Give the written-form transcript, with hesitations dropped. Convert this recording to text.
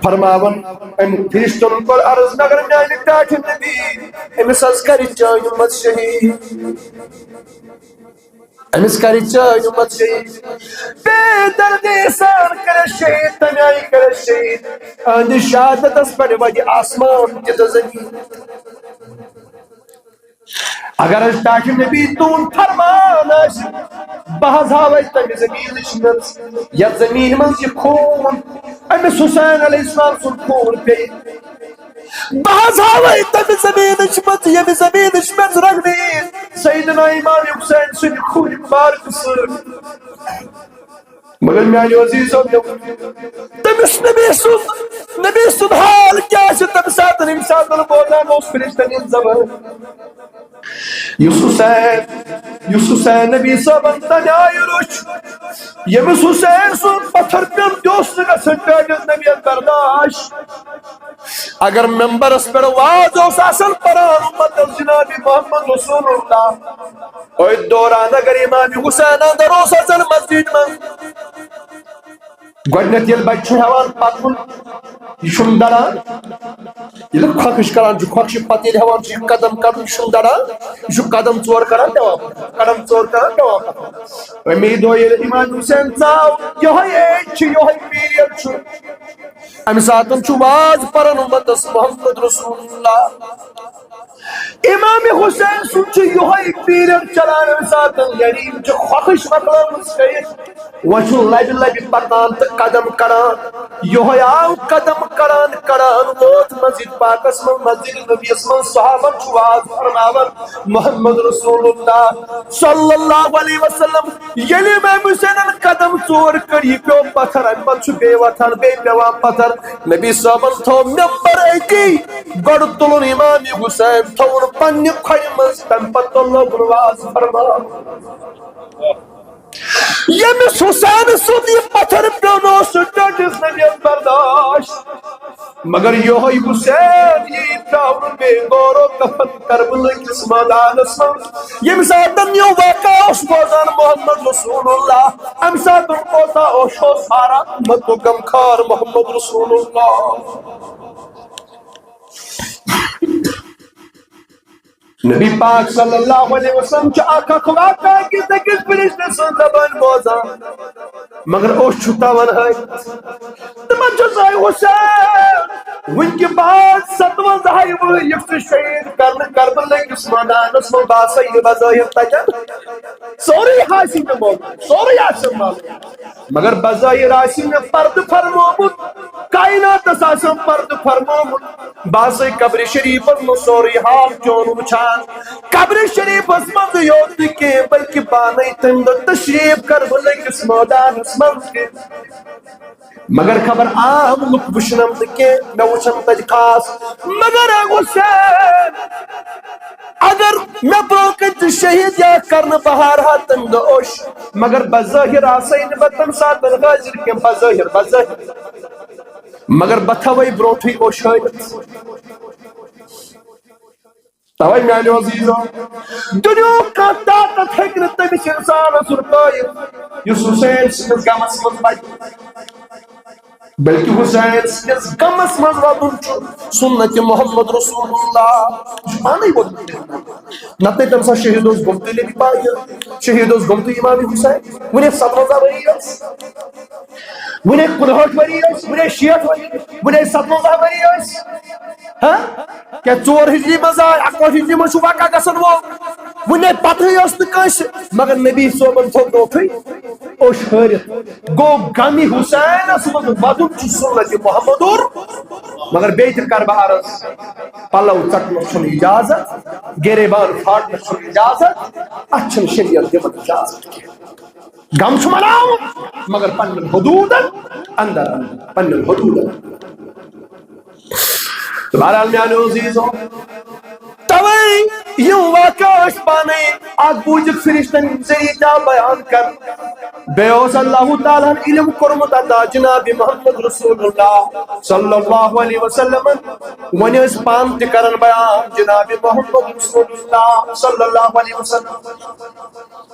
فرماون ام فرشتن پر عرض نگر میانہ ٹاٹھ نبی امس حظ کر چانہ امت شہید امس کر چانہ امت شہید بے دردی سان کر شہید تمہ آئی کر شہید اہند شہادتس پہ وجہ آسمان تہ زمین اگر اس ٹاٹھ نبی تون فرمان بہز ہاوے تمہ زمین نش یتھ زمین من یہ خون امس حسین علیہ السلام سن خون پی بہز ہاوے تمہ زمین نش یم زمین نش رگنی سیدنا امام حسین سن خون مبارک سر مگر میانہ عزیزو تمس نبی سن حال کیا تم سات بولان اس فرشتن ہند زبان یس حسین نبی صاحب تن آئی رچ یمس حسین سن پتھر پیم دوست گھن پیٹس نبی برداشت اگر ممبرس پہ واز اس اصل پران امت جناب محمد رسول اللہ اور دوران اگر امام حسین اندر اس اصل مسجد من گۄڈنیٚتھ ییٚلہِ بچہ چھُ ہٮ۪وان پکُن یہِ چھُنہٕ دَران ییٚلہِ کھۄکھش کران چھُ کھۄکھشہِ پتہٕ ییٚلہِ ہٮ۪وان چھُ یہِ قدم کَرُن یہِ چھُنہٕ دَران یہِ چھُ قدم ژور کران پٮ۪وان قدم ژور کران پٮ۪وان اَمی دۄہ ییٚلہِ امام حسین ژاو یِہوٚے ایج چھِ یِہوٚے پیٖریڈ چھُ اَمہِ ساتہٕ چھُ واز پران اُمتس محمد رسول اللہ امام حسین سن چھ یہوے پیریڈ چلان اَمہِ ساتہٕ یعنی یِم چھِ کھۄکھش مۄکلٲومٕژ کٔرِتھ وۄنۍ چھُ لبہِ لبہِ پکان تہٕ قدم کران یہوے آو قدم کران ووت مسجد پاکس من مسجد نبیس من صحابن چھُ واز فرماون محمد رسول اللہ صلی اللہ علیہ وسلم ییٚلہِ امام حسینن قدم ژور کٔڑ یہِ پیوٚو پتھر امہِ پتہٕ چھُ بیٚیہِ وۄتھان بیٚیہِ پیوان پتھر نبی صٲبن تھوٚو ممبر أتی گۄڈٕ تُلُن امام حسین تھوٚوُن پننہِ کھۄرِ منٛز تمہِ پتہٕ لوگُن واز فرماون یمس حسین سن یہ پتھر پیوٚو اوس سُہ ٹٲٹھِس نبیَس برداشت مگر یہوے حسین یی تراونہٕ بیٚیہِ غورو کفن کربلہٕ کِس مٲدانس منٛز ییٚمہِ ساتہٕ یہِ واقعہ اوس بوزان محمد رسول اللہ امہِ ساتہٕ کوتاہ اوس ہاران اُمتُک غمخار محمد رسول اللہ نبی پاک صلی اللہ علیہ وسلم چھ اکھ واقعہ کس أکِس فرشتہٕ سٕنٛز زبان بوزان مگر اوس چھُ تاون ہٲوِتھ تِمن چھُ زاے حسین وٕنکہِ بعد 57 ؤری یُس ژٕ شہید کرنہٕ کربلہٕ کِس مٲدانس منٛز باسے یہِ بظٲہِر تتٮ۪ن سورُے آسہِ مےٚ موٚمُت سورُے آسٮ۪م معلوم مگر بظٲہِر آسہِ مےٚ پردٕ فرمومُت کائناتس آسٮ۪م پردٕ فرمومُت باسے قبرِ شریفس منٛز سورُے حال چون وٕچھان قبرِ شریفس منٛز یوت نہٕ کینٛہہ بلکہِ پانے تمہِ دۄہ تشریف کربلہٕ کِس مٲدانس منٛز تہِ مگر خبر عام لُکھ وٕچھنم نہٕ کینٛہہ مےٚ وٕچھن تتہِ خاص مگر حسین اگر مےٚ برونٛہہ کَنہِ تہِ شہید یا کرنہٕ بہٕ ہارہا تمہِ دۄہ اوٚش مگر بظٲہِر آسے نہٕ بہٕ تمہِ ساتہٕ حٲضِر کینٛہہ بظٲہِر مگر بہٕ تھاوے برونٛٹھٕے اوٚش ہٲوِتھ توے میانیو عزیزو دنیاہُک کانٛہہ طاقت ہیٚکہِ نہٕ تٔمِس اِنسانس رُکٲیِتھ یُس حسین سٕنٛدِس غمس منٛز واتہِ بلکہ حسین سٕنٛدِس غمس منٛز واتُن چھُ سُنت محمد رسول اللہ یہِ چھُ پانے ووتمُت نتہٕ تمہِ ساتہٕ شہید اوس گوٚمتُے نبی پاک شہید اوس گوٚمتُے امام حسین وُنہِ 57 ؤری ٲسۍ وُنہِ 59 ؤری ٲسۍ وُنہِ 60 ؤری وُنہِ 57 ؤری ٲسۍ کیا 4 ہجری منٛز آے 61 ہجری منٛز چھُ واقعہ گژھن وول وُنہِ پتہٕے ٲس نہٕ کٲنٛسہِ مگر نبی صٲبن تھوٚو برونٛٹھٕے اوٚش ہٲرِتھ گوٚو غمہِ حسینس منٛز ودُن چھُ سُنت محمدُر مگر بیٚیہِ تہِ کرٕ بہٕ عرض پلو ژٹنس چھُنہٕ اجازت گریبان پھاٹنس چھُنہٕ اجازت اتھ چھُنہٕ شریعت دِوان اجازت کینٛہہ غم چھُ مناوُن مگر پننٮ۪ن حدوٗدن اندر پننٮ۪ن حدوٗدن بہرحال میانیو عزیزو توے یِم واقعہ ٲسۍ پانے اکھ بوٗزِکھ فرشتن ذٔریعہٕ کیٛاہ بیان کر بیٚیہِ اوس اللہ تعالیٰ ہن علم کوٚرمُت عطا جناب محمد رسول اللہ صلی اللہ علیہ وسلم وۄنۍ ٲسۍ پانہٕ تہِ کران بیان جناب محمد رسول اللہ صلی اللہ علیہ وسلم